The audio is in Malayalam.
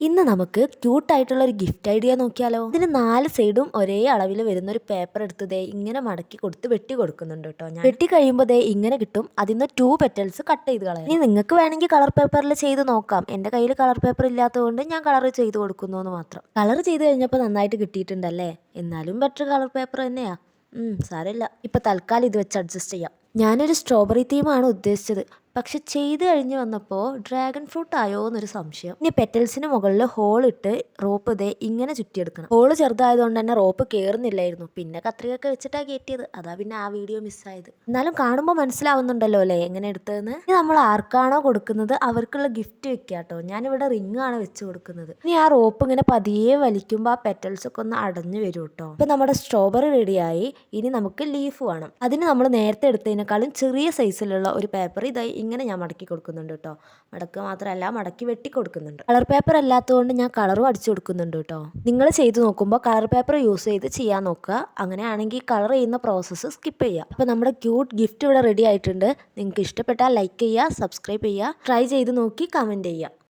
ഇന്ന് നമുക്ക് ക്യൂട്ടായിട്ടുള്ള ഒരു ഗിഫ്റ്റ് ഐഡിയ നോക്കിയാലോ. ഇതിന് 4 സൈഡും ഒരേ അളവിൽ വരുന്ന ഒരു പേപ്പർ എടുത്ത് ഇങ്ങനെ മടക്കി കൊടുത്ത് വെട്ടി കൊടുക്കുന്നുണ്ട് കേട്ടോ. ഞാൻ വെട്ടി കഴിയുമ്പോൾ ഇങ്ങനെ കിട്ടും. അതിന്ന് 2 പെറ്റൽസ് കട്ട് ചെയ്ത് കളയാം. ഇനി നിങ്ങൾക്ക് വേണമെങ്കിൽ കളർ പേപ്പറിൽ ചെയ്ത് നോക്കാം. എൻ്റെ കയ്യിൽ കളർ പേപ്പർ ഇല്ലാത്തതുകൊണ്ട് ഞാൻ കളർ ചെയ്ത് കൊടുക്കുന്നു എന്ന് മാത്രം. കളർ ചെയ്ത് കഴിഞ്ഞപ്പോൾ നന്നായിട്ട് കിട്ടിയിട്ടുണ്ടല്ലേ. എന്നാലും ബെറ്റർ കളർ പേപ്പർ തന്നെയാ. സാരമില്ല, ഇപ്പം തൽക്കാലം ഇത് വെച്ച് അഡ്ജസ്റ്റ് ചെയ്യാം. ഞാനൊരു സ്ട്രോബെറി തീമാണ് ഉദ്ദേശിച്ചത്. പക്ഷെ ചെയ്ത് കഴിഞ്ഞ് വന്നപ്പോൾ ഡ്രാഗൺ ഫ്രൂട്ട് ആയോ എന്നൊരു സംശയം. ഇനി പെറ്റൽസിന് മുകളിൽ ഹോൾ ഇട്ട് റോപ്പ് ഇങ്ങനെ ചുറ്റിയെടുക്കണം. ഹോള് ചെറുതായതുകൊണ്ട് തന്നെ റോപ്പ് കയറുന്നില്ലായിരുന്നു. പിന്നെ കത്രികയൊക്കെ വെച്ചിട്ടാണ് കയറ്റിയത്. അതാ പിന്നെ ആ വീഡിയോ മിസ്സായത്. എന്നാലും കാണുമ്പോൾ മനസ്സിലാവുന്നുണ്ടല്ലോ അല്ലേ എങ്ങനെ എടുത്തതെന്ന്. ഇനി നമ്മൾ ആർക്കാണോ കൊടുക്കുന്നത് അവർക്കുള്ള ഗിഫ്റ്റ് വെക്കുക കേട്ടോ. ഞാനിവിടെ റിംഗ് ആണ് വെച്ച് കൊടുക്കുന്നത്. ഇനി ആ റോപ്പ് ഇങ്ങനെ പതിയെ വലിക്കുമ്പോൾ ആ പെറ്റൽസ് ഒക്കെ ഒന്ന് അടഞ്ഞു വരും കേട്ടോ. ഇപ്പം നമ്മുടെ സ്ട്രോബെറി റെഡിയായി. ഇനി നമുക്ക് ലീഫ് വേണം. അതിന് നമ്മൾ നേരത്തെ എടുത്തതിനേക്കാളും ചെറിയ സൈസിലുള്ള ഒരു പേപ്പർ ഇതായി ഇങ്ങനെ ഞാൻ മടക്കി കൊടുക്കുന്നുണ്ട് കേട്ടോ. മടക്കുക മാത്രമല്ല, മടക്കി വെട്ടി കൊടുക്കുന്നുണ്ട്. കളർ പേപ്പർ അല്ലാത്തതുകൊണ്ട് ഞാൻ കളറും അടിച്ചു കൊടുക്കുന്നുണ്ട് കേട്ടോ. നിങ്ങൾ ചെയ്ത് നോക്കുമ്പോൾ കളർ പേപ്പർ യൂസ് ചെയ്ത് ചെയ്യാൻ നോക്കുക. അങ്ങനെയാണെങ്കിൽ കളർ ചെയ്യുന്ന പ്രോസസ്സ് സ്കിപ്പ് ചെയ്യുക. അപ്പോൾ നമ്മുടെ ക്യൂട്ട് ഗിഫ്റ്റ് ഇവിടെ റെഡി ആയിട്ടുണ്ട്. നിങ്ങൾക്ക് ഇഷ്ടപ്പെട്ടാൽ ലൈക്ക് ചെയ്യുക, സബ്സ്ക്രൈബ് ചെയ്യുക, ട്രൈ ചെയ്ത് നോക്കി കമൻറ്റ് ചെയ്യുക.